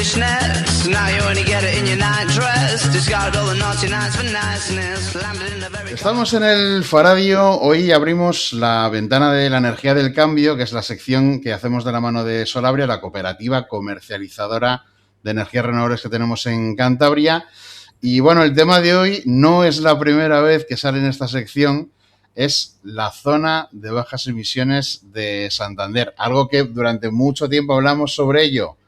foolishness. Now you only get it in your night dress. Discard all the naughty nights for niceness. Landed in a very... Estamos en el Faradio. Hoy abrimos la ventana de la energía del cambio, que es la sección que hacemos de la mano de Solabria, la cooperativa comercializadora de energías renovables que tenemos en Cantabria. Y bueno, el tema de hoy no es la primera vez que sale en esta sección, es la zona de bajas emisiones de Santander. Algo que durante mucho tiempo hablamos sobre ello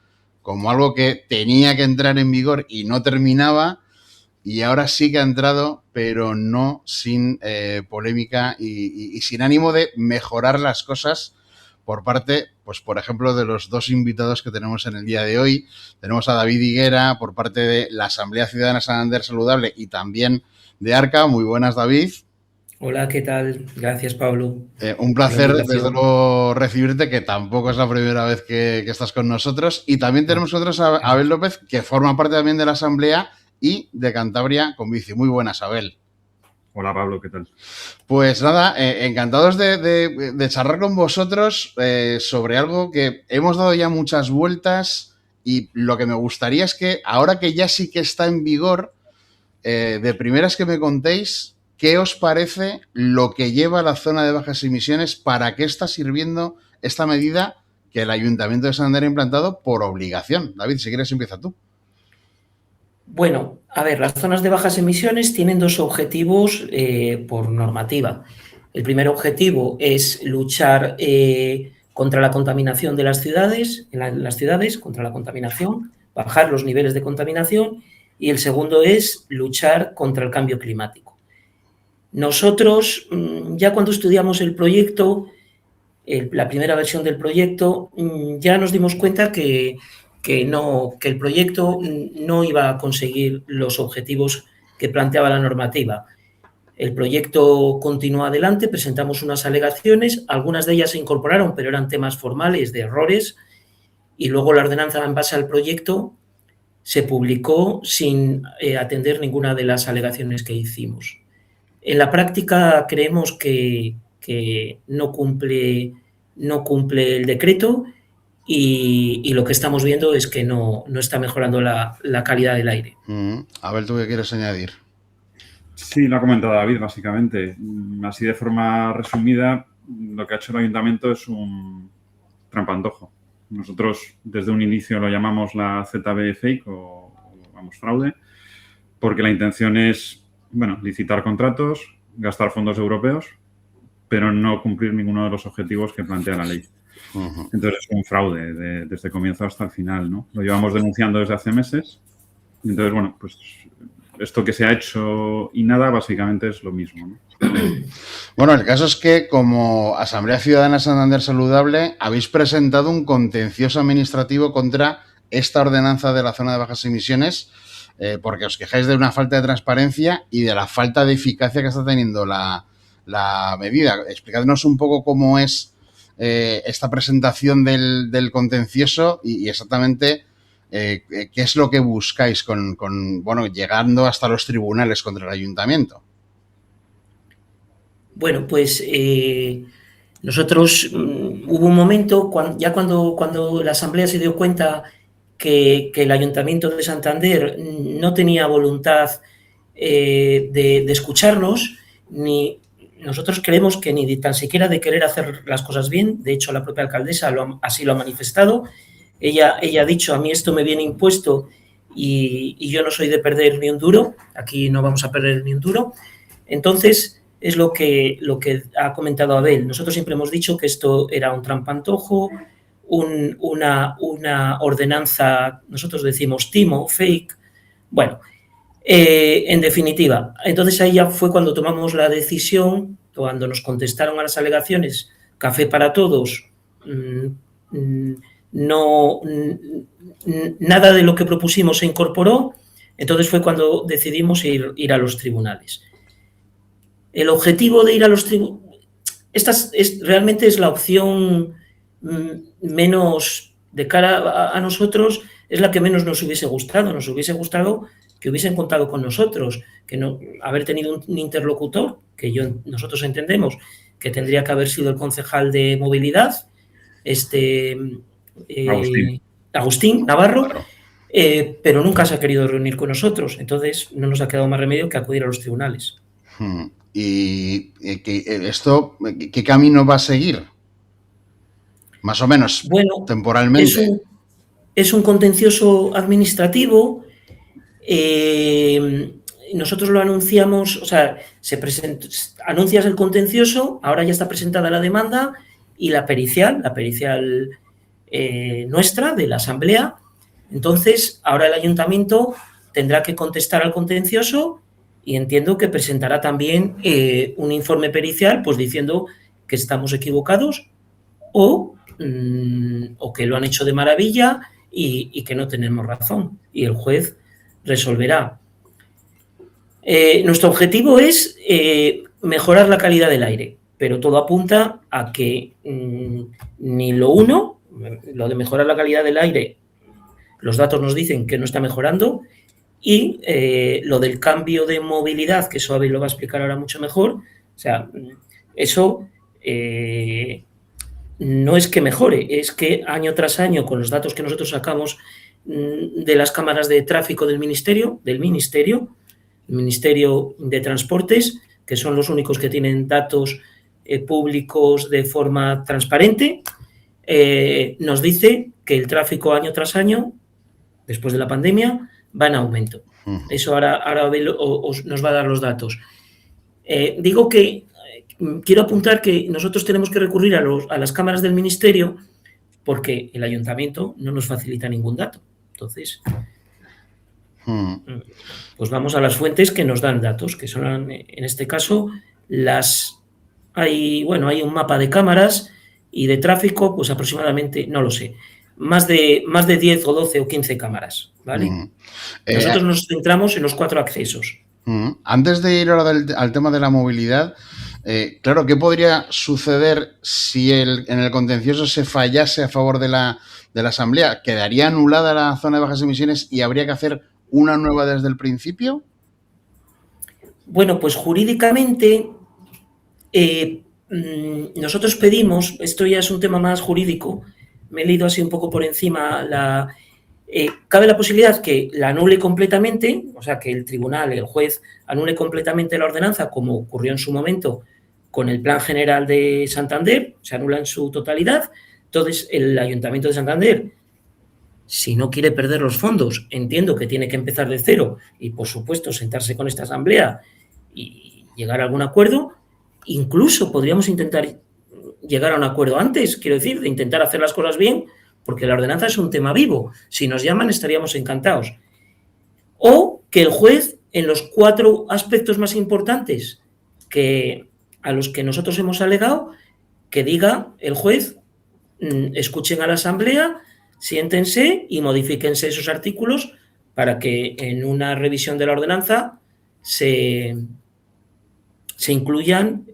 como algo que tenía que entrar en vigor y no terminaba, y ahora sí que ha entrado, pero no sin polémica y sin ánimo de mejorar las cosas por parte, pues por ejemplo, de los dos invitados que tenemos en el día de hoy. Tenemos a David Higuera por parte de la Asamblea Ciudadana Santander Saludable y también de ARCA. Muy buenas, David. Hola, ¿qué tal? Gracias, Pablo. Un placer, desde luego, recibirte, que tampoco es la primera vez que estás con nosotros. Y también tenemos nosotros a Abel López, que forma parte también de la Asamblea y de Cantabria con Bici. Muy buenas, Abel. Hola, Pablo, ¿qué tal? Pues nada, encantados de charlar con vosotros sobre algo que hemos dado ya muchas vueltas, y lo que me gustaría es que, ahora que ya sí que está en vigor, de primeras que me contéis qué os parece lo que lleva la zona de bajas emisiones, para qué está sirviendo esta medida que el Ayuntamiento de Santander ha implantado por obligación. David, si quieres empieza tú. Bueno, a ver, las zonas de bajas emisiones tienen dos objetivos por normativa. El primer objetivo es luchar contra la contaminación de las ciudades, en las ciudades, contra la contaminación, bajar los niveles de contaminación, y el segundo es luchar contra el cambio climático. Nosotros, ya cuando estudiamos el proyecto, la primera versión del proyecto, ya nos dimos cuenta que el proyecto no iba a conseguir los objetivos que planteaba la normativa. El proyecto continuó adelante, presentamos unas alegaciones, algunas de ellas se incorporaron, pero eran temas formales de errores, y luego la ordenanza en base al proyecto se publicó sin atender ninguna de las alegaciones que hicimos. En la práctica creemos que no cumple el decreto, y lo que estamos viendo es que no está mejorando la calidad del aire. A ver, ¿tú qué quieres añadir? Sí, lo ha comentado David, básicamente. Así de forma resumida, lo que ha hecho el Ayuntamiento es un trampantojo. Nosotros desde un inicio lo llamamos la ZB fake o fraude, porque la intención es, licitar contratos, gastar fondos europeos, pero no cumplir ninguno de los objetivos que plantea la ley. Uh-huh. Entonces es un fraude desde el comienzo hasta el final, ¿no? Lo llevamos denunciando desde hace meses. Entonces, pues esto que se ha hecho y nada, básicamente es lo mismo, ¿no? Bueno, el caso es que, como Asamblea Ciudadana Santander Saludable, habéis presentado un contencioso administrativo contra esta ordenanza de la zona de bajas emisiones, porque os quejáis de una falta de transparencia y de la falta de eficacia que está teniendo la medida. Explicadnos un poco cómo es esta presentación del contencioso y exactamente qué es lo que buscáis con llegando hasta los tribunales contra el Ayuntamiento. Bueno, pues nosotros hubo un momento cuando la Asamblea se dio cuenta que el Ayuntamiento de Santander no tenía voluntad de escucharnos, ni nosotros creemos que ni tan siquiera de querer hacer las cosas bien. De hecho, la propia alcaldesa así lo ha manifestado. Ella ha dicho: a mí esto me viene impuesto y yo no soy de perder ni un duro, aquí no vamos a perder ni un duro. Entonces, es lo que ha comentado Abel. Nosotros siempre hemos dicho que esto era un trampantojo, una ordenanza, nosotros decimos timo, fake. Bueno, en definitiva, entonces ahí ya fue cuando tomamos la decisión, cuando nos contestaron a las alegaciones, café para todos, nada de lo que propusimos se incorporó. Entonces fue cuando decidimos ir a los tribunales. El objetivo de ir a los tribunales, realmente es la opción menos, de cara a nosotros, es la que menos nos hubiese gustado. Nos hubiese gustado que hubiesen contado con nosotros, que no haber tenido un interlocutor, que nosotros entendemos que tendría que haber sido el concejal de movilidad, Agustín Navarro, pero nunca se ha querido reunir con nosotros. Entonces, no nos ha quedado más remedio que acudir a los tribunales. ¿Y esto qué camino va a seguir? Más o menos, bueno, temporalmente. Es un contencioso administrativo. Nosotros lo anunciamos, o sea, anuncias el contencioso, ahora ya está presentada la demanda y la pericial nuestra, de la Asamblea. Entonces, ahora el Ayuntamiento tendrá que contestar al contencioso y entiendo que presentará también un informe pericial, pues diciendo que estamos equivocados o que lo han hecho de maravilla y que no tenemos razón. Y el juez resolverá. Nuestro objetivo es mejorar la calidad del aire, pero todo apunta a que ni lo de mejorar la calidad del aire, los datos nos dicen que no está mejorando, y lo del cambio de movilidad, que eso Abel lo va a explicar ahora mucho mejor, o sea, eso no es que mejore, es que año tras año, con los datos que nosotros sacamos de las cámaras de tráfico del Ministerio de Transportes, que son los únicos que tienen datos públicos de forma transparente, nos dice que el tráfico año tras año, después de la pandemia, va en aumento. Eso ahora Abel nos va a dar los datos. Digo que quiero apuntar que nosotros tenemos que recurrir a las cámaras del Ministerio porque el Ayuntamiento no nos facilita ningún dato. Entonces, pues vamos a las fuentes que nos dan datos, que son, en este caso, hay un mapa de cámaras y de tráfico, pues aproximadamente, no lo sé, más de 10 o 12 o 15 cámaras, ¿vale? Nosotros nos centramos en los 4 accesos. Antes de ir ahora al tema de la movilidad, claro, ¿qué podría suceder si en el contencioso se fallase a favor de la Asamblea? ¿Quedaría anulada la zona de bajas emisiones y habría que hacer una nueva desde el principio? Bueno, pues jurídicamente nosotros pedimos, esto ya es un tema más jurídico, me he leído así un poco por encima, cabe la posibilidad que la anule completamente, o sea, que el tribunal, el juez, anule completamente la ordenanza, como ocurrió en su momento con el Plan General de Santander, se anula en su totalidad. Entonces, el Ayuntamiento de Santander, si no quiere perder los fondos, entiendo que tiene que empezar de cero y, por supuesto, sentarse con esta Asamblea y llegar a algún acuerdo. Incluso podríamos intentar llegar a un acuerdo antes, quiero decir, de intentar hacer las cosas bien, porque la ordenanza es un tema vivo. Si nos llaman, estaríamos encantados. O que el juez, en los 4 aspectos más importantes a los que nosotros hemos alegado, que diga el juez, escuchen a la Asamblea, siéntense y modifíquense esos artículos para que en una revisión de la ordenanza se incluyan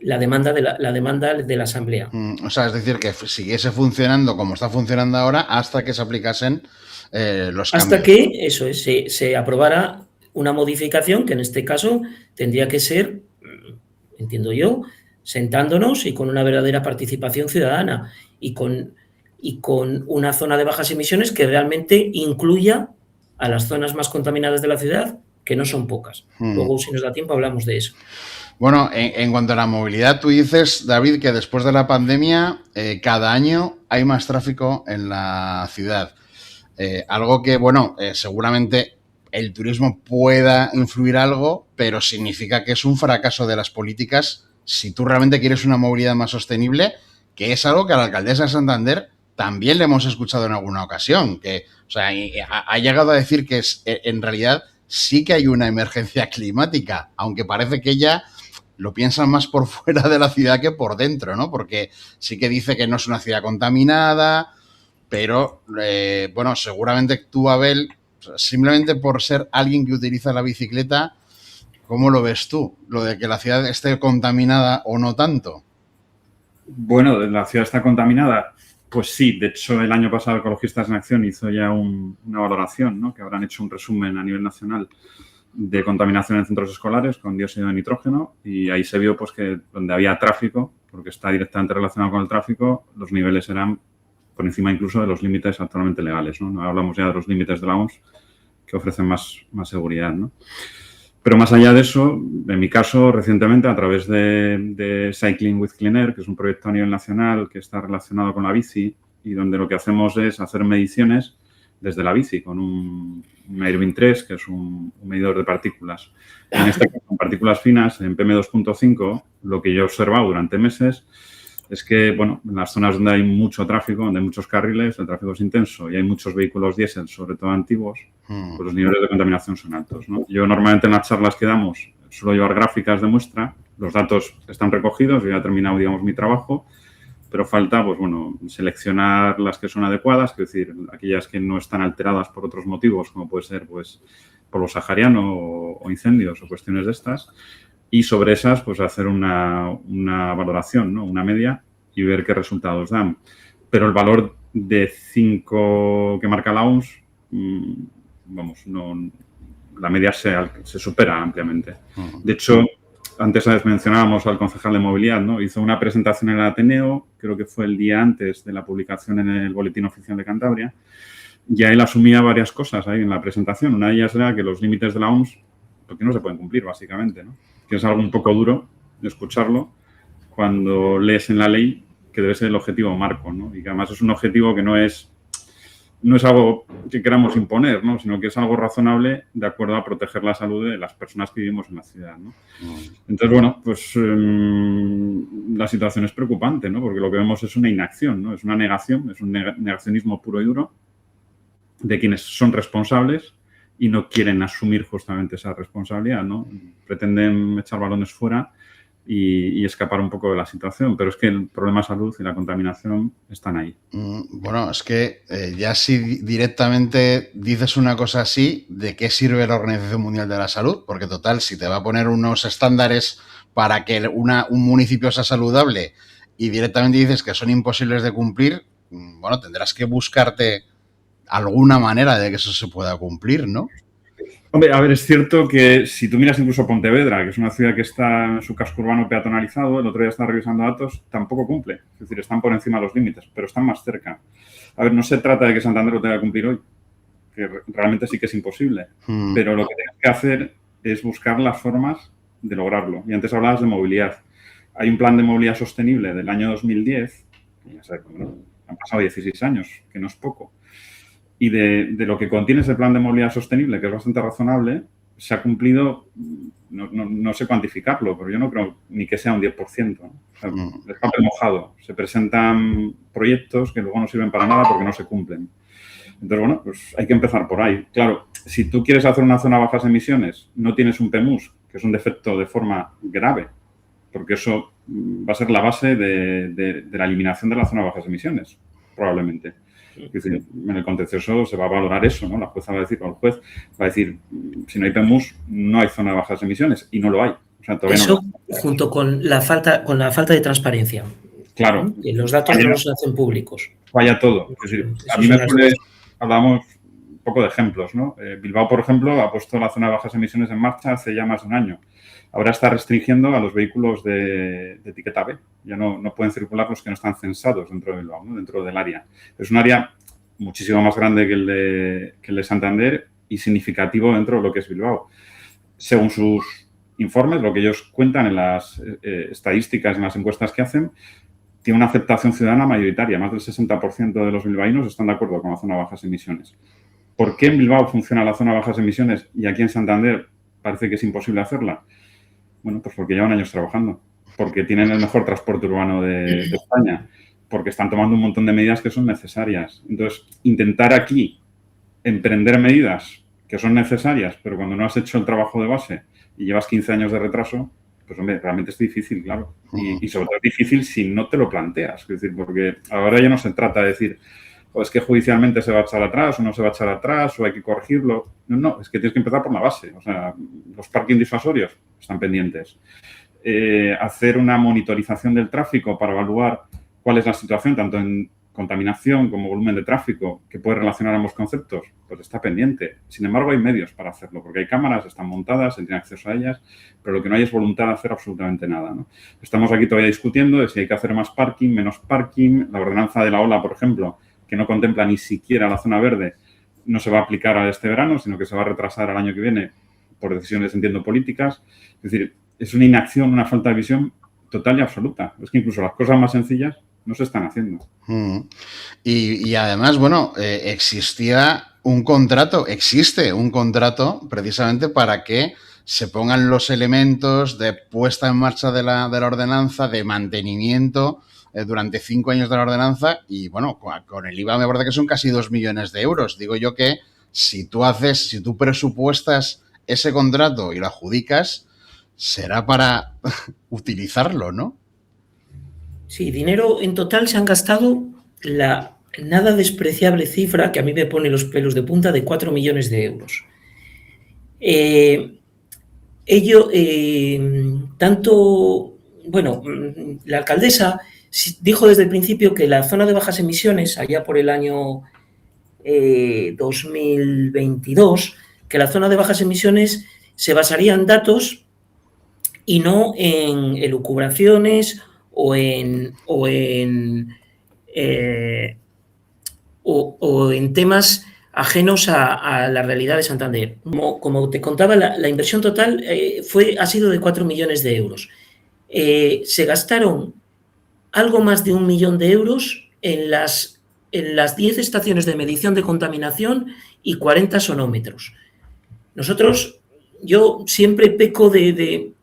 la demanda de la Asamblea. O sea, es decir, que siguiese funcionando como está funcionando ahora hasta que se aplicasen los cambios. Hasta que, eso es, se aprobara una modificación que en este caso tendría que ser, entiendo yo, sentándonos y con una verdadera participación ciudadana y con una zona de bajas emisiones que realmente incluya a las zonas más contaminadas de la ciudad, que no son pocas. Luego, si nos da tiempo, hablamos de eso. Bueno, en cuanto a la movilidad, tú dices, David, que después de la pandemia cada año hay más tráfico en la ciudad. Algo que, bueno, seguramente el turismo pueda influir algo, pero significa que es un fracaso de las políticas si tú realmente quieres una movilidad más sostenible, que es algo que a la alcaldesa de Santander también le hemos escuchado en alguna ocasión, que, o sea, ha llegado a decir que en realidad sí que hay una emergencia climática, aunque parece que ella lo piensa más por fuera de la ciudad que por dentro, ¿no? Porque sí que dice que no es una ciudad contaminada, pero, bueno, seguramente tú, Abel, simplemente por ser alguien que utiliza la bicicleta, ¿cómo lo ves tú? Lo de que la ciudad esté contaminada o no tanto. Bueno, la ciudad está contaminada. Pues sí, de hecho, el año pasado Ecologistas en Acción hizo ya una valoración, ¿no? Que habrán hecho un resumen a nivel nacional de contaminación en centros escolares con dióxido de nitrógeno, y ahí se vio pues que donde había tráfico, porque está directamente relacionado con el tráfico, los niveles eran por encima incluso de los límites actualmente legales, ¿no? No hablamos ya de los límites de la OMS que ofrecen más seguridad, ¿no? Pero más allá de eso, en mi caso, recientemente, a través de Cycling with Clean Air, que es un proyecto a nivel nacional que está relacionado con la bici y donde lo que hacemos es hacer mediciones desde la bici con un Airwin 3, que es un medidor de partículas. En este caso, en partículas finas, en PM2.5, lo que yo he observado durante meses es que, bueno, en las zonas donde hay mucho tráfico, donde hay muchos carriles, el tráfico es intenso y hay muchos vehículos diésel, sobre todo antiguos, pues los niveles de contaminación son altos, ¿no? Yo normalmente en las charlas que damos suelo llevar gráficas de muestra, los datos están recogidos, yo ya he terminado, digamos, mi trabajo, pero falta, pues bueno, seleccionar las que son adecuadas, es decir, aquellas que no están alteradas por otros motivos, como puede ser, pues, polvo sahariano o incendios o cuestiones de estas, y sobre esas, pues, hacer una valoración, ¿no? Una media y ver qué resultados dan. Pero el valor de 5 que marca la OMS, vamos, no, la media se supera ampliamente. De hecho, antes mencionábamos al concejal de movilidad, ¿no? Hizo una presentación en el Ateneo, creo que fue el día antes de la publicación en el Boletín Oficial de Cantabria, y él asumía varias cosas ahí en la presentación. Una de ellas era que los límites de la OMS, porque no se pueden cumplir, básicamente, ¿no? Que es algo un poco duro de escucharlo cuando lees en la ley que debe ser el objetivo marco, ¿no? Y que además es un objetivo que no es algo que queramos imponer, ¿no? Sino que es algo razonable de acuerdo a proteger la salud de las personas que vivimos en la ciudad, ¿no? Entonces, bueno, pues la situación es preocupante, ¿no? Porque lo que vemos es una inacción, ¿no? Es una negación, es un negacionismo puro y duro de quienes son responsables y no quieren asumir justamente esa responsabilidad, ¿no? Pretenden echar balones fuera y escapar un poco de la situación, pero es que el problema de salud y la contaminación están ahí. Bueno, es que ya si directamente dices una cosa así, ¿de qué sirve la Organización Mundial de la Salud? Porque total, si te va a poner unos estándares para que un municipio sea saludable y directamente dices que son imposibles de cumplir, bueno, tendrás que buscarte alguna manera de que eso se pueda cumplir, ¿no? Hombre, a ver, es cierto que si tú miras incluso Pontevedra, que es una ciudad que está en su casco urbano peatonalizado, el otro día estaba revisando datos, tampoco cumple. Es decir, están por encima de los límites, pero están más cerca. A ver, no se trata de que Santander lo tenga que cumplir hoy, que realmente sí que es imposible. Pero lo que tienes que hacer es buscar las formas de lograrlo. Y antes hablabas de movilidad. Hay un plan de movilidad sostenible del año 2010, y ya sabes, bueno, han pasado 16 años, que no es poco. Y de lo que contiene ese plan de movilidad sostenible, que es bastante razonable, se ha cumplido, no sé cuantificarlo, pero yo no creo ni que sea un 10%, ¿no? O sea, es papel mojado. Se presentan proyectos que luego no sirven para nada porque no se cumplen. Entonces, bueno, pues hay que empezar por ahí. Claro, si tú quieres hacer una zona a bajas emisiones, no tienes un PEMUS, que es un defecto de forma grave, porque eso va a ser la base de la eliminación de la zona a bajas emisiones, probablemente. Es decir, en el contencioso se va a valorar eso, ¿no? La jueza va a decir, o el juez va a decir, si no hay PEMUS, no hay zona de bajas emisiones, y no lo hay. O sea, todavía eso, no. junto con la falta de transparencia. Claro. Que los datos no se hacen públicos. Vaya todo. Es decir, a mí hablábamos un poco de ejemplos, ¿no? Bilbao, por ejemplo, ha puesto la zona de bajas emisiones en marcha hace ya más de un año. Ahora está restringiendo a los vehículos de etiqueta B. Ya no pueden circular los que no están censados dentro de Bilbao, ¿no? Dentro del área. Es un área muchísimo más grande que el de Santander y significativo dentro de lo que es Bilbao. Según sus informes, lo que ellos cuentan en las estadísticas, en las encuestas que hacen, tiene una aceptación ciudadana mayoritaria. Más del 60% de los bilbaínos están de acuerdo con la zona de bajas emisiones. ¿Por qué en Bilbao funciona la zona de bajas emisiones y aquí en Santander parece que es imposible hacerla? Bueno, pues porque llevan años trabajando, porque tienen el mejor transporte urbano de España, porque están tomando un montón de medidas que son necesarias. Entonces, intentar aquí emprender medidas que son necesarias, pero cuando no has hecho el trabajo de base y llevas 15 años de retraso, pues, hombre, realmente es difícil, claro. Y sobre todo es difícil si no te lo planteas. Es decir, porque ahora ya no se trata de decir, o es que judicialmente se va a echar atrás o no se va a echar atrás o hay que corregirlo. No, es que tienes que empezar por la base. O sea, los parking disuasorios están pendientes. Hacer una monitorización del tráfico para evaluar cuál es la situación, tanto en contaminación como volumen de tráfico, que puede relacionar ambos conceptos, pues está pendiente. Sin embargo, hay medios para hacerlo, porque hay cámaras, están montadas, se tiene acceso a ellas, pero lo que no hay es voluntad de hacer absolutamente nada, ¿no? Estamos aquí todavía discutiendo de si hay que hacer más parking, menos parking. La ordenanza de la OLA, por ejemplo, que no contempla ni siquiera la zona verde, no se va a aplicar a este verano, sino que se va a retrasar al año que viene por decisiones, entiendo, políticas. Es decir, es una inacción, una falta de visión total y absoluta. Es que incluso las cosas más sencillas no se están haciendo. Y además, bueno, existe un contrato precisamente para que se pongan los elementos de puesta en marcha de la ordenanza, de mantenimiento durante 5 años de la ordenanza y, bueno, con el IVA me parece que son casi 2 millones de euros. Digo yo que si tú presupuestas ese contrato y lo adjudicas, será para utilizarlo, ¿no? Sí, dinero en total se han gastado la nada despreciable cifra, que a mí me pone los pelos de punta, de 4 millones de euros. La alcaldesa dijo desde el principio que la zona de bajas emisiones, allá por el año 2022, que la zona de bajas emisiones se basaría en datos y no en elucubraciones o en temas ajenos a la realidad de Santander. Como te contaba, la inversión total ha sido de 4 millones de euros. Se gastaron algo más de 1 millón de euros en las 10 estaciones de medición de contaminación y 40 sonómetros. Yo siempre peco de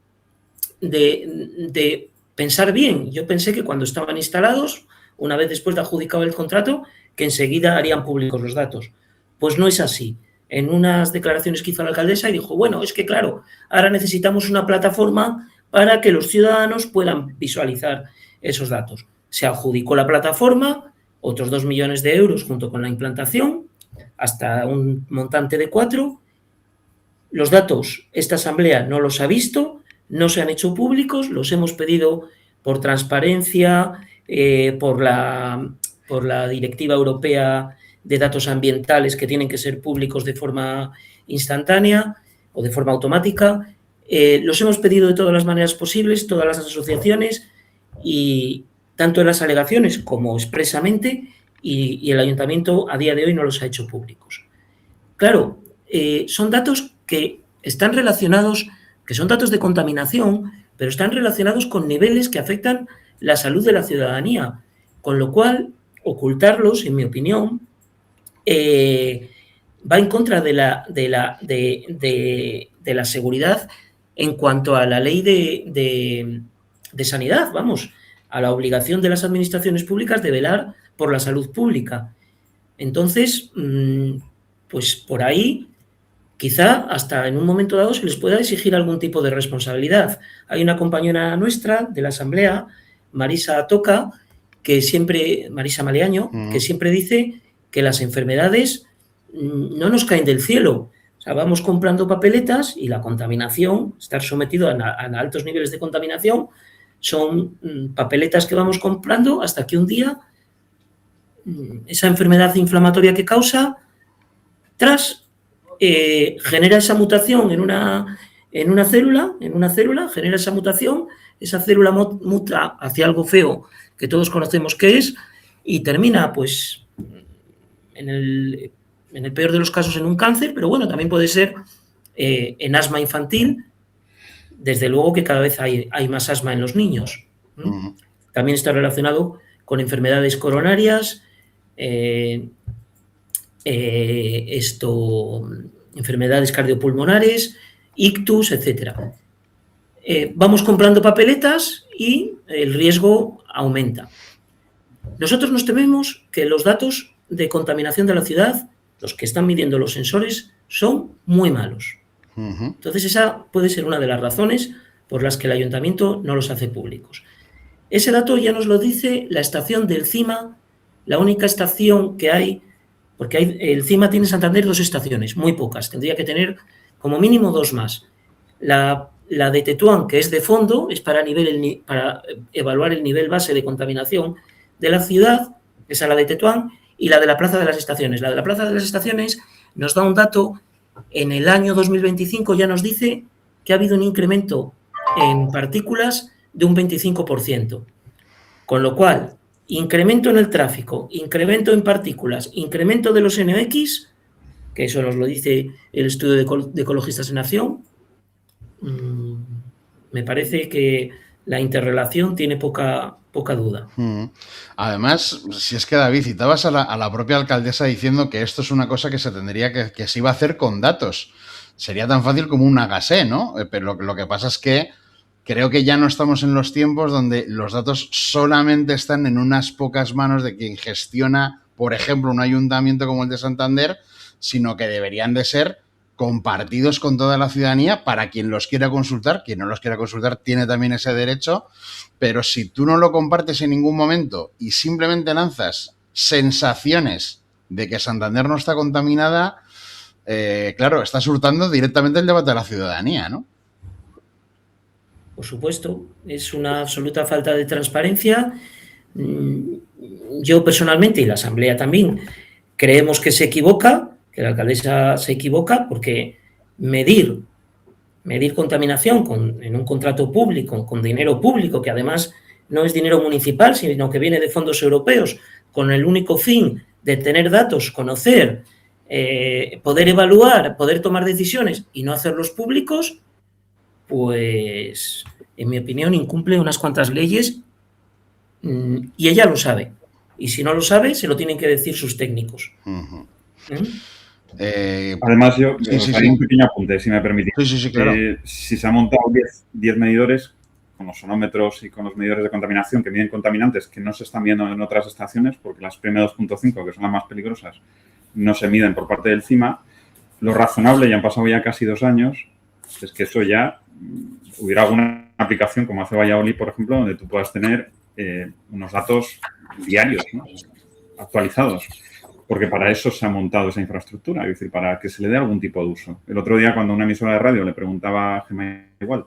pensar bien. Yo pensé que cuando estaban instalados, una vez después de adjudicado el contrato, que enseguida harían públicos los datos. Pues no es así. En unas declaraciones que hizo la alcaldesa y dijo, bueno, es que claro, ahora necesitamos una plataforma para que los ciudadanos puedan visualizar esos datos. Se adjudicó la plataforma, otros 2 millones de euros junto con la implantación, hasta un montante de 4. Los datos, esta asamblea no los ha visto, no se han hecho públicos, los hemos pedido por transparencia, por la Directiva Europea de Datos Ambientales que tienen que ser públicos de forma instantánea o de forma automática. Los hemos pedido de todas las maneras posibles, todas las asociaciones, y tanto en las alegaciones como expresamente, y el ayuntamiento a día de hoy no los ha hecho públicos. Claro, son datos que están relacionados, que son datos de contaminación, pero están relacionados con niveles que afectan la salud de la ciudadanía, con lo cual ocultarlos, en mi opinión, va en contra de la seguridad en cuanto a la ley de sanidad, a la obligación de las administraciones públicas de velar por la salud pública. Entonces, pues por ahí, quizá hasta en un momento dado se les pueda exigir algún tipo de responsabilidad. Hay una compañera nuestra de la Asamblea, Marisa Maleaño, que siempre dice que las enfermedades no nos caen del cielo. O sea, vamos comprando papeletas y la contaminación, estar sometido a altos niveles de contaminación, son papeletas que vamos comprando hasta que un día esa enfermedad inflamatoria que causa, genera esa mutación en una célula, genera esa mutación, esa célula muta hacia algo feo que todos conocemos que es, y termina, pues, en el peor de los casos en un cáncer, pero bueno, también puede ser en asma infantil. Desde luego que cada vez hay más asma en los niños. También está relacionado con enfermedades coronarias, enfermedades cardiopulmonares, ictus, etc. Vamos comprando papeletas y el riesgo aumenta. Nosotros nos tememos que los datos de contaminación de la ciudad, los que están midiendo los sensores, son muy malos. Entonces, esa puede ser una de las razones por las que el ayuntamiento no los hace públicos. Ese dato ya nos lo dice la estación del CIMA, la única estación que hay, porque el CIMA tiene en Santander 2 estaciones, muy pocas, tendría que tener como mínimo 2 más. La de Tetuán, que es de fondo, es para evaluar el nivel base de contaminación de la ciudad, esa es la de Tetuán, y la de la Plaza de las Estaciones. La de la Plaza de las Estaciones nos da un dato, en el año 2025 ya nos dice que ha habido un incremento en partículas de un 25%. Con lo cual, incremento en el tráfico, incremento en partículas, incremento de los NOx, que eso nos lo dice el estudio de Ecologistas en Acción, me parece que la interrelación tiene poca duda. Además, si es que, David, citabas a la propia alcaldesa diciendo que esto es una cosa que se tendría que se iba a hacer con datos. Sería tan fácil como un hágase, ¿no? Pero lo que pasa es que creo que ya no estamos en los tiempos donde los datos solamente están en unas pocas manos de quien gestiona, por ejemplo, un ayuntamiento como el de Santander, sino que deberían de ser compartidos con toda la ciudadanía para quien los quiera consultar. Quien no los quiera consultar tiene también ese derecho, pero si tú no lo compartes en ningún momento y simplemente lanzas sensaciones de que Santander no está contaminada, claro, estás hurtando directamente el debate de la ciudadanía, ¿no? Por supuesto, es una absoluta falta de transparencia. Yo personalmente, y la Asamblea también, creemos que se equivoca, que la alcaldesa se equivoca, porque medir contaminación en un contrato público, con dinero público, que además no es dinero municipal, sino que viene de fondos europeos, con el único fin de tener datos, conocer, poder evaluar, poder tomar decisiones y no hacerlos públicos, pues, en mi opinión, incumple unas cuantas leyes y ella lo sabe. Y si no lo sabe, se lo tienen que decir sus técnicos. Además, yo hay un pequeño apunte, si me permitís. Sí, claro. Si se han montado 10 medidores con los sonómetros y con los medidores de contaminación que miden contaminantes que no se están viendo en otras estaciones, porque las PM2.5, que son las más peligrosas, no se miden por parte del CIMA, lo razonable, ya han pasado ya casi 2 años, es que eso ya hubiera alguna aplicación como hace Valladolid, por ejemplo, donde tú puedas tener unos datos diarios, ¿no? Actualizados. Porque para eso se ha montado esa infraestructura, es decir, para que se le dé algún tipo de uso. El otro día, cuando una emisora de radio le preguntaba a Gemma igual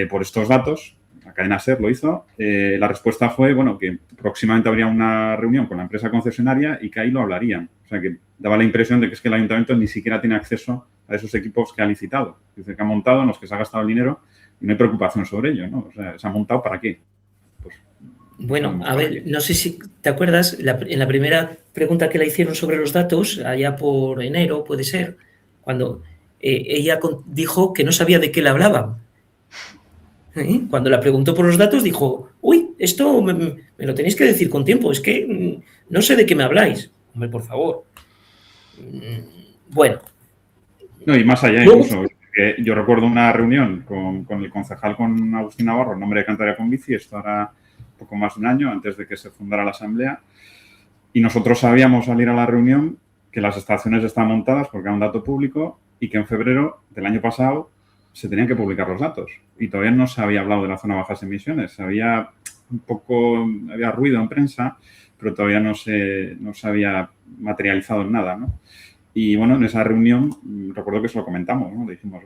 por estos datos, la cadena SER lo hizo, la respuesta fue, bueno, que próximamente habría una reunión con la empresa concesionaria y que ahí lo hablarían. O sea, que daba la impresión de que es que el ayuntamiento ni siquiera tiene acceso a esos equipos que ha licitado. Dice que ha montado, en los que se ha gastado el dinero y no hay preocupación sobre ello, ¿no? O sea, ¿se ha montado para qué? Pues, bueno, a ver, no sé si te acuerdas, en la primera pregunta que le hicieron sobre los datos, allá por enero, puede ser, cuando ella dijo que no sabía de qué le hablaban. Cuando la preguntó por los datos, dijo, uy, esto me lo tenéis que decir con tiempo, es que no sé de qué me habláis. Hombre, por favor. Bueno. No, y más allá incluso, yo recuerdo una reunión con el concejal, con Agustín Navarro, en nombre de Cantabria con Bici, esto hará poco más de un año antes de que se fundara la Asamblea, y nosotros sabíamos al ir a la reunión que las estaciones estaban montadas porque era un dato público y que en febrero del año pasado se tenían que publicar los datos y todavía no se había hablado de la zona de bajas emisiones. Había ruido en prensa, pero todavía no se había materializado en nada, ¿no? Y bueno, en esa reunión recuerdo que se lo comentamos, ¿no? Le dijimos,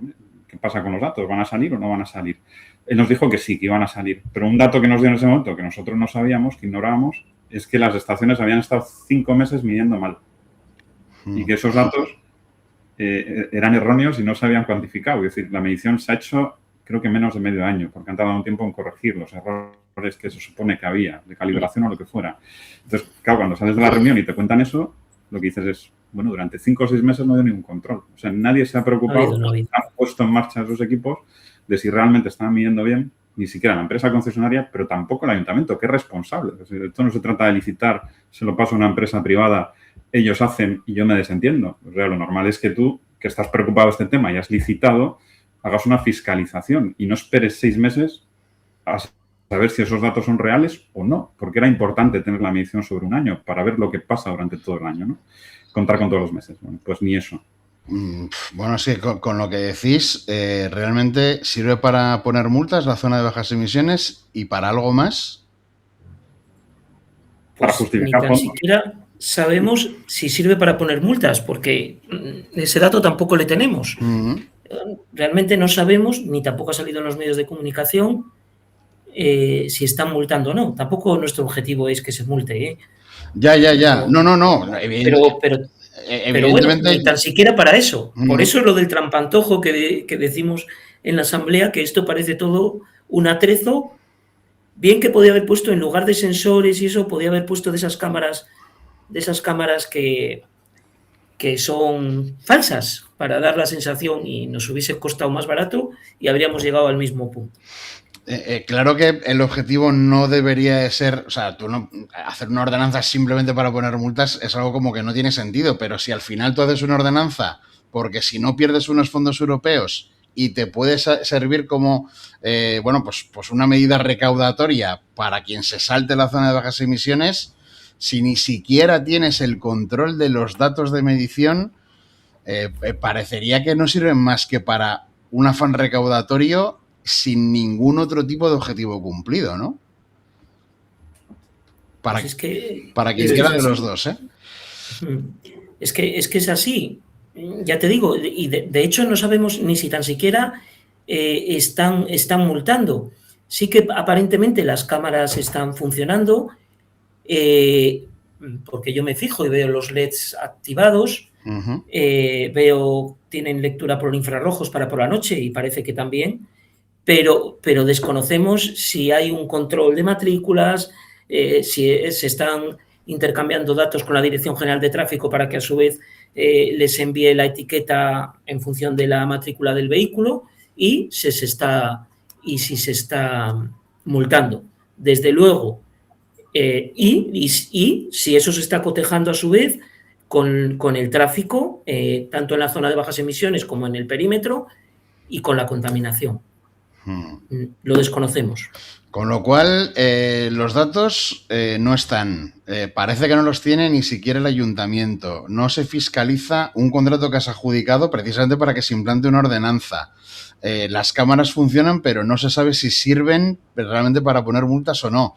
¿qué pasa con los datos? ¿Van a salir o no van a salir? Él nos dijo que sí, que iban a salir. Pero un dato que nos dio en ese momento, que nosotros no sabíamos, que ignorábamos, es que las estaciones habían estado 5 meses midiendo mal. Y que esos datos eran erróneos y no se habían cuantificado. Es decir, la medición se ha hecho, creo que menos de medio año, porque han tardado un tiempo en corregir los errores que se supone que había, de calibración o lo que fuera. Entonces, claro, cuando sales de la reunión y te cuentan eso, lo que dices es, bueno, durante 5 o 6 meses no ha habido ningún control. O sea, nadie se ha preocupado, no han puesto en marcha esos equipos de si realmente estaban midiendo bien, ni siquiera la empresa concesionaria, pero tampoco el ayuntamiento, que es responsable. Es decir, esto no se trata de licitar, se lo paso a una empresa privada, ellos hacen y yo me desentiendo. O sea, lo normal es que tú, que estás preocupado de este tema y has licitado, hagas una fiscalización y no esperes 6 meses a saber si esos datos son reales o no, porque era importante tener la medición sobre un año para ver lo que pasa durante todo el año, ¿no? Contar con todos los meses. Bueno, pues ni eso. Bueno, sí, con lo que decís, ¿realmente sirve para poner multas la zona de bajas emisiones y para algo más? Para justificar. Ni tan siquiera sabemos si sirve para poner multas, porque ese dato tampoco le tenemos. Realmente no sabemos, ni tampoco ha salido en los medios de comunicación, si están multando o no. Tampoco nuestro objetivo es que se multe, ¿eh? Ya. No. Pero bueno, ni tan siquiera para eso. Por eso es lo del trampantojo que decimos en la Asamblea, que esto parece todo un atrezo bien que podía haber puesto, en lugar de sensores y eso, podía haber puesto de esas cámaras que son falsas para dar la sensación, y nos hubiese costado más barato y habríamos llegado al mismo punto. Claro que el objetivo no debería de ser, o sea, tú no hacer una ordenanza simplemente para poner multas es algo como que no tiene sentido, pero si al final tú haces una ordenanza porque si no pierdes unos fondos europeos y te puede servir como, pues una medida recaudatoria para quien se salte la zona de bajas emisiones, si ni siquiera tienes el control de los datos de medición, parecería que no sirven más que para un afán recaudatorio sin ningún otro tipo de objetivo cumplido, ¿no? Para quien quiera de los dos, ¿eh? Es que es así. Ya te digo, y de hecho no sabemos ni si tan siquiera están multando. Sí que aparentemente las cámaras están funcionando, porque yo me fijo y veo los LEDs activados, veo, tienen lectura por infrarrojos para por la noche y parece que también, pero desconocemos si hay un control de matrículas, si se están intercambiando datos con la Dirección General de Tráfico para que a su vez les envíe la etiqueta en función de la matrícula del vehículo y si se está multando. Desde luego, y si eso se está cotejando a su vez con el tráfico, tanto en la zona de bajas emisiones como en el perímetro, y con la contaminación. Lo desconocemos. Con lo cual, los datos no están. Parece que no los tiene ni siquiera el ayuntamiento. No se fiscaliza un contrato que has adjudicado precisamente para que se implante una ordenanza. Las cámaras funcionan, pero no se sabe si sirven realmente para poner multas o no.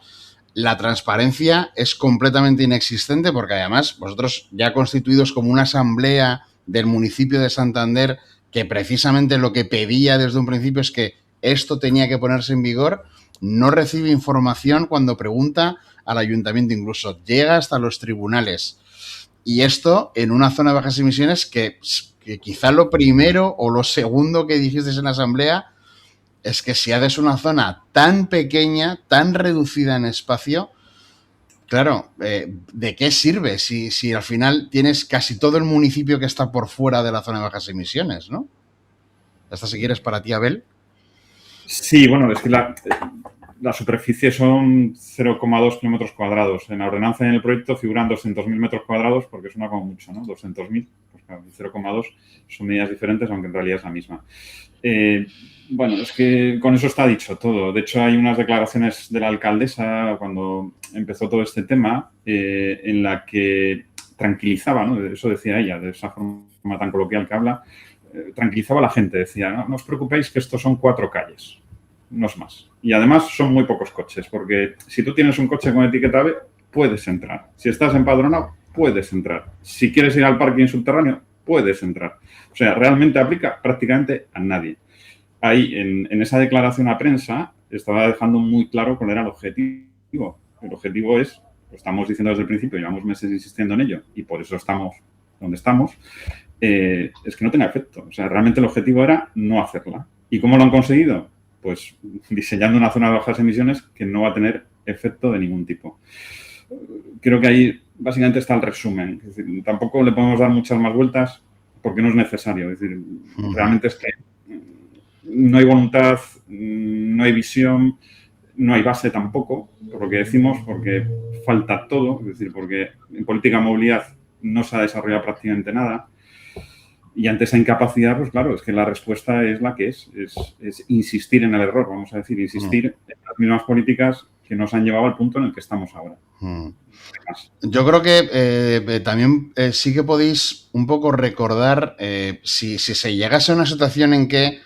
La transparencia es completamente inexistente porque además vosotros ya constituidos como una asamblea del municipio de Santander, que precisamente lo que pedía desde un principio es que esto tenía que ponerse en vigor, no recibe información cuando pregunta al ayuntamiento, incluso llega hasta los tribunales. Y esto en una zona de bajas emisiones que quizá lo primero o lo segundo que dijiste en la asamblea es que si haces una zona tan pequeña, tan reducida en espacio, claro, ¿de qué sirve si al final tienes casi todo el municipio que está por fuera de la zona de bajas emisiones, ¿no? Esta si quieres para ti, Abel. Sí, bueno, es que la superficie son 0,2 kilómetros cuadrados. En la ordenanza y en el proyecto figuran 200.000 metros cuadrados porque suena como mucho, ¿no? 200.000, pues claro, 0,2 son medidas diferentes, aunque en realidad es la misma. Bueno, es que con eso está dicho todo. De hecho, hay unas declaraciones de la alcaldesa cuando empezó todo este tema en la que tranquilizaba, ¿no? Eso decía ella, de esa forma tan coloquial que habla, tranquilizaba a la gente. Decía, no os preocupéis que estos son 4 calles, no es más. Y además son muy pocos coches, porque si tú tienes un coche con etiqueta B, puedes entrar. Si estás empadronado, puedes entrar. Si quieres ir al parking subterráneo, puedes entrar. O sea, realmente aplica prácticamente a nadie. Ahí, en esa declaración a prensa, estaba dejando muy claro cuál era el objetivo. El objetivo es, lo estamos diciendo desde el principio, llevamos meses insistiendo en ello y por eso estamos donde estamos, es que no tenga efecto. O sea, realmente el objetivo era no hacerla. ¿Y cómo lo han conseguido? Pues diseñando una zona de bajas emisiones que no va a tener efecto de ningún tipo. Creo que ahí básicamente está el resumen. Es decir, tampoco le podemos dar muchas más vueltas porque no es necesario. Es decir, realmente es que no hay voluntad, no hay visión, no hay base tampoco, por lo que decimos, porque falta todo, es decir, porque en política de movilidad no se ha desarrollado prácticamente nada. Y ante esa incapacidad, pues claro, es que la respuesta es la que es insistir en el error, vamos a decir, insistir en las mismas políticas que nos han llevado al punto en el que estamos ahora. Yo creo que también sí que podéis un poco recordar si se llegase a una situación en que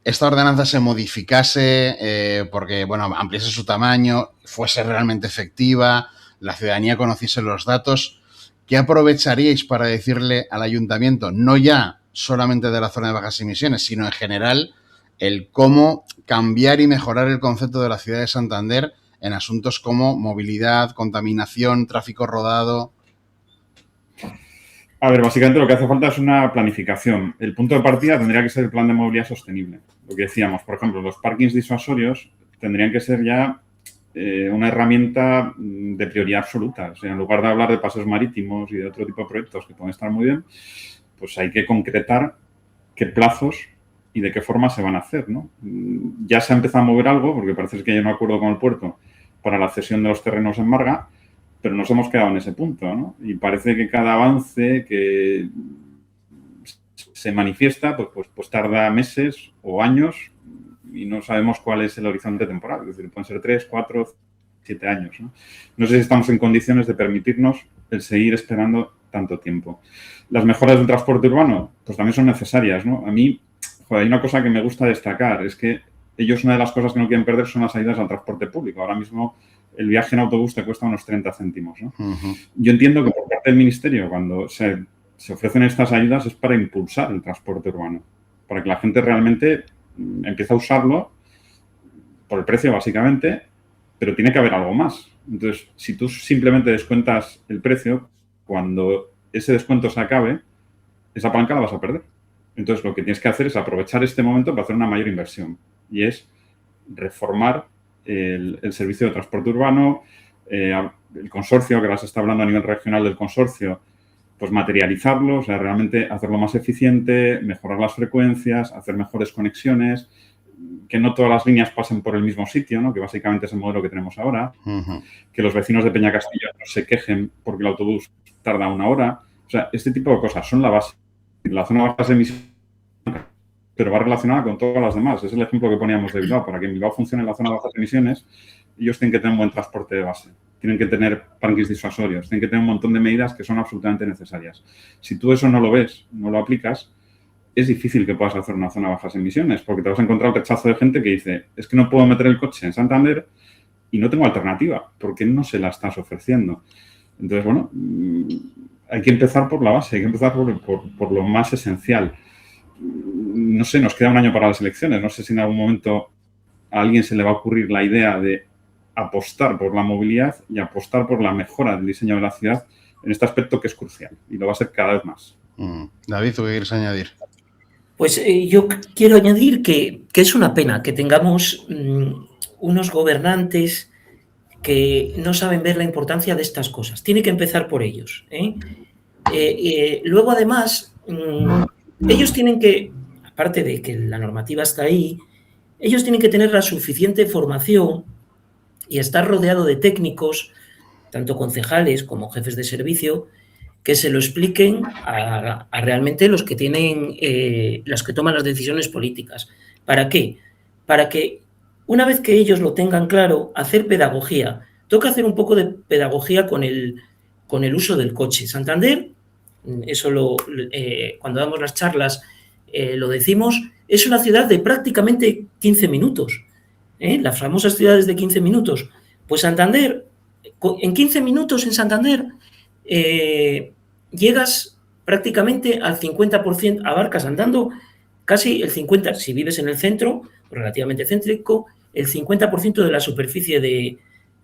esta ordenanza se modificase porque, bueno, ampliase su tamaño, fuese realmente efectiva, la ciudadanía conociese los datos, ¿qué aprovecharíais para decirle al ayuntamiento, no ya solamente de la zona de bajas emisiones, sino en general, el cómo cambiar y mejorar el concepto de la ciudad de Santander en asuntos como movilidad, contaminación, tráfico rodado? A ver, básicamente lo que hace falta es una planificación. El punto de partida tendría que ser el plan de movilidad sostenible. Lo que decíamos, por ejemplo, los parkings disuasorios tendrían que ser ya una herramienta de prioridad absoluta. O sea, en lugar de hablar de paseos marítimos y de otro tipo de proyectos que pueden estar muy bien, pues hay que concretar qué plazos y de qué forma se van a hacer, ¿no? Ya se ha empezado a mover algo, porque parece que hay un acuerdo con el puerto para la cesión de los terrenos en Marga, pero nos hemos quedado en ese punto, ¿no? Y parece que cada avance que se manifiesta, pues tarda meses o años y no sabemos cuál es el horizonte temporal. Es decir, pueden ser 3, 4, 7 años, ¿no? No sé si estamos en condiciones de permitirnos el seguir esperando tanto tiempo. Las mejoras del transporte urbano, pues también son necesarias, ¿no? A mí, hay una cosa que me gusta destacar, es que ellos una de las cosas que no quieren perder son las ayudas al transporte público. Ahora mismo el viaje en autobús te cuesta unos 30 céntimos, ¿no? Yo entiendo que por parte del Ministerio, cuando se ofrecen estas ayudas, es para impulsar el transporte urbano, para que la gente realmente empiece a usarlo por el precio, básicamente, pero tiene que haber algo más. Entonces, si tú simplemente descuentas el precio, cuando ese descuento se acabe, esa palanca la vas a perder. Entonces, lo que tienes que hacer es aprovechar este momento para hacer una mayor inversión, y es reformar el servicio de transporte urbano, el consorcio, que ahora se está hablando a nivel regional del consorcio, pues materializarlo, o sea, realmente hacerlo más eficiente, mejorar las frecuencias, hacer mejores conexiones, que no todas las líneas pasen por el mismo sitio, ¿no? Que básicamente es el modelo que tenemos ahora, que los vecinos de Peñacastillo no se quejen porque el autobús tarda 1 hora. O sea, este tipo de cosas son la base. La zona baja de emisiones, pero va relacionada con todas las demás. Es el ejemplo que poníamos de Bilbao. Para que en Bilbao funcione la zona de bajas emisiones, ellos tienen que tener un buen transporte de base. Tienen que tener parkings disuasorios, tienen que tener un montón de medidas que son absolutamente necesarias. Si tú eso no lo ves, no lo aplicas, es difícil que puedas hacer una zona de bajas emisiones, porque te vas a encontrar el rechazo de gente que dice, es que no puedo meter el coche en Santander y no tengo alternativa, porque no se la estás ofreciendo. Entonces, bueno, hay que empezar por la base, hay que empezar por lo más esencial. No sé, nos queda 1 año para las elecciones, no sé si en algún momento a alguien se le va a ocurrir la idea de apostar por la movilidad y apostar por la mejora del diseño de la ciudad en este aspecto que es crucial, y lo va a ser cada vez más. David, ¿tú qué quieres añadir? Pues yo quiero añadir que es una pena que tengamos unos gobernantes que no saben ver la importancia de estas cosas. Tiene que empezar por ellos, ¿eh? Luego, además, ellos tienen que, aparte de que la normativa está ahí, ellos tienen que tener la suficiente formación y estar rodeado de técnicos, tanto concejales como jefes de servicio, que se lo expliquen a realmente los que tienen, los que toman las decisiones políticas. ¿Para qué? Para que una vez que ellos lo tengan claro, hacer pedagogía. Toca hacer un poco de pedagogía con el uso del coche. Santander, eso cuando damos las charlas lo decimos, es una ciudad de prácticamente 15 minutos. Las famosas ciudades de 15 minutos. Pues Santander, en 15 minutos en Santander llegas prácticamente al 50%, abarcas andando casi el 50%, si vives en el centro, relativamente céntrico, el 50% de la superficie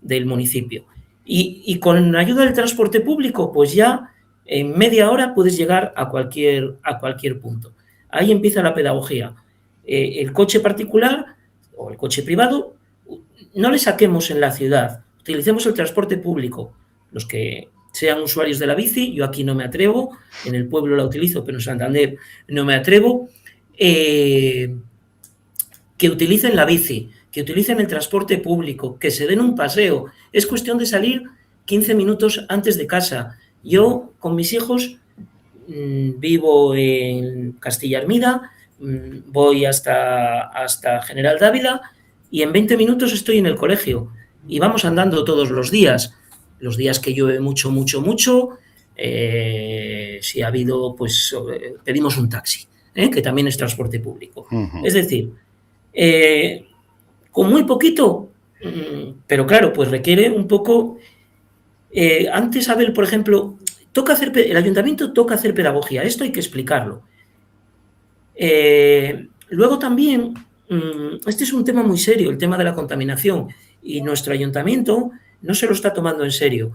del municipio. Y con ayuda del transporte público, pues ya en media hora puedes llegar a cualquier punto. Ahí empieza la pedagogía. El coche particular o el coche privado, no le saquemos en la ciudad, utilicemos el transporte público. Los que sean usuarios de la bici, yo aquí no me atrevo, en el pueblo la utilizo, pero en Santander no me atrevo, que utilicen la bici, que utilicen el transporte público, que se den un paseo. Es cuestión de salir 15 minutos antes de casa. Yo, con mis hijos, vivo en Castilla Hermida, voy hasta General Dávila y en 20 minutos estoy en el colegio. Y vamos andando todos los días que llueve mucho, si ha habido, pues pedimos un taxi, que también es transporte público. Es decir, con muy poquito, pero claro, pues requiere un poco. Antes, Abel, por ejemplo, el ayuntamiento toca hacer pedagogía, esto hay que explicarlo. Luego también, este es un tema muy serio, el tema de la contaminación, y nuestro ayuntamiento no se lo está tomando en serio.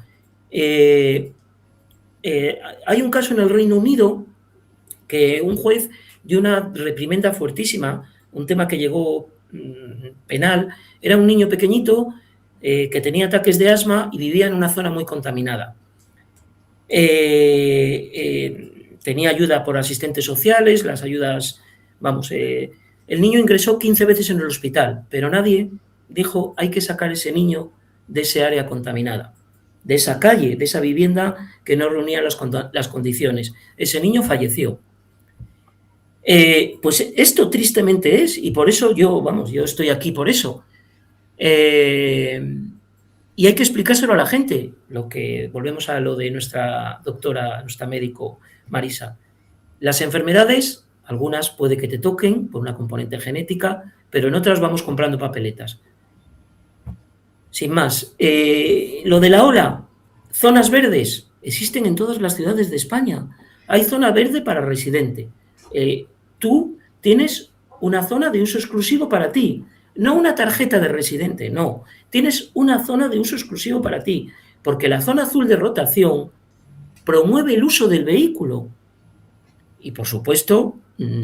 Hay un caso en el Reino Unido que un juez dio una reprimenda fuertísima, un tema que llegó penal. Era un niño pequeñito que tenía ataques de asma y vivía en una zona muy contaminada. Tenía ayuda por asistentes sociales, las ayudas, el niño ingresó 15 veces en el hospital, pero nadie dijo hay que sacar a ese niño de ese área contaminada, de esa calle, de esa vivienda que no reunía las condiciones. Ese niño falleció. Pues esto tristemente es, y por eso yo estoy aquí por eso. Y hay que explicárselo a la gente, volvemos a lo de nuestra doctora, nuestra médico Marisa. Las enfermedades, algunas puede que te toquen por una componente genética, pero en otras vamos comprando papeletas. Sin más, lo de la ola, zonas verdes, existen en todas las ciudades de España. Hay zona verde para residente. Tú tienes una zona de uso exclusivo para ti, no una tarjeta de residente, no. Tienes una zona de uso exclusivo para ti, porque la zona azul de rotación promueve el uso del vehículo. Y, por supuesto,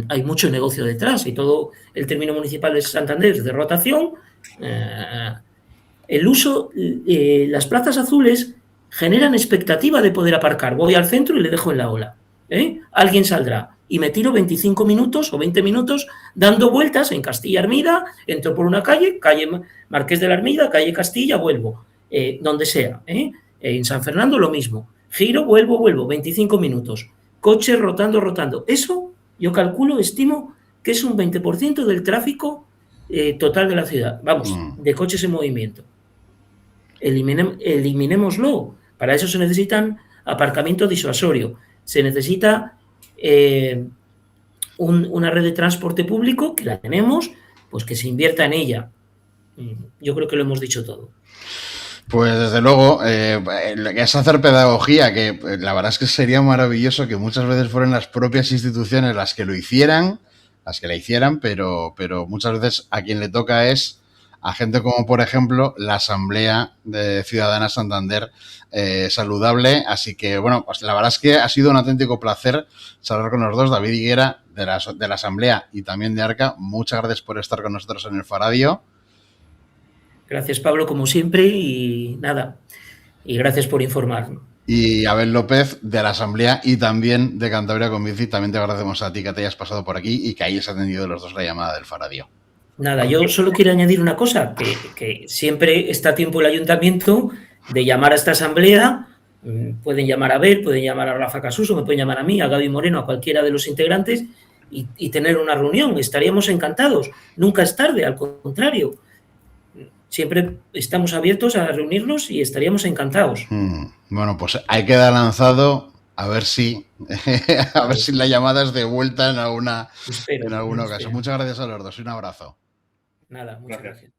hay mucho negocio detrás, y todo el término municipal de Santander es de rotación. El uso, las plazas azules generan expectativa de poder aparcar. Voy al centro y le dejo en la ola. Alguien saldrá y me tiro 25 minutos o 20 minutos dando vueltas en Castilla Armida, entro por una calle Marqués de la Armida, calle Castilla, vuelvo, donde sea. En San Fernando lo mismo. Giro, vuelvo, 25 minutos. Coche rotando. Eso yo calculo, estimo que es un 20% del tráfico total de la ciudad. De coches en movimiento. Eliminémoslo. Para eso se necesitan aparcamiento disuasorio. Se necesita una red de transporte público, que la tenemos, pues que se invierta en ella. Yo creo que lo hemos dicho todo. Pues desde luego, es hacer pedagogía, que la verdad es que sería maravilloso que muchas veces fueran las propias instituciones las que la hicieran, pero muchas veces a quien le toca es a gente como, por ejemplo, la Asamblea de Ciudadana Santander Saludable. Así que, bueno, pues la verdad es que ha sido un auténtico placer charlar con los dos. David Higuera, de la Asamblea, y también de ARCA. Muchas gracias por estar con nosotros en el Faradio. Gracias, Pablo, como siempre, y nada, y gracias por informar. Y Abel López, de la Asamblea y también de Cantabria con Bici, también te agradecemos a ti que te hayas pasado por aquí y que hayas atendido los dos la llamada del Faradio. Nada, yo solo quiero añadir una cosa, que siempre está a tiempo el ayuntamiento de llamar a esta asamblea. Pueden llamar a Abel, pueden llamar a Rafa Casuso, me pueden llamar a mí, a Gaby Moreno, a cualquiera de los integrantes y tener una reunión. Estaríamos encantados. Nunca es tarde, al contrario. Siempre estamos abiertos a reunirnos y estaríamos encantados. Bueno, pues hay que dar lanzado a ver si la llamada es de vuelta en alguna ocasión. Muchas gracias a los dos y un abrazo. Nada, muchas gracias.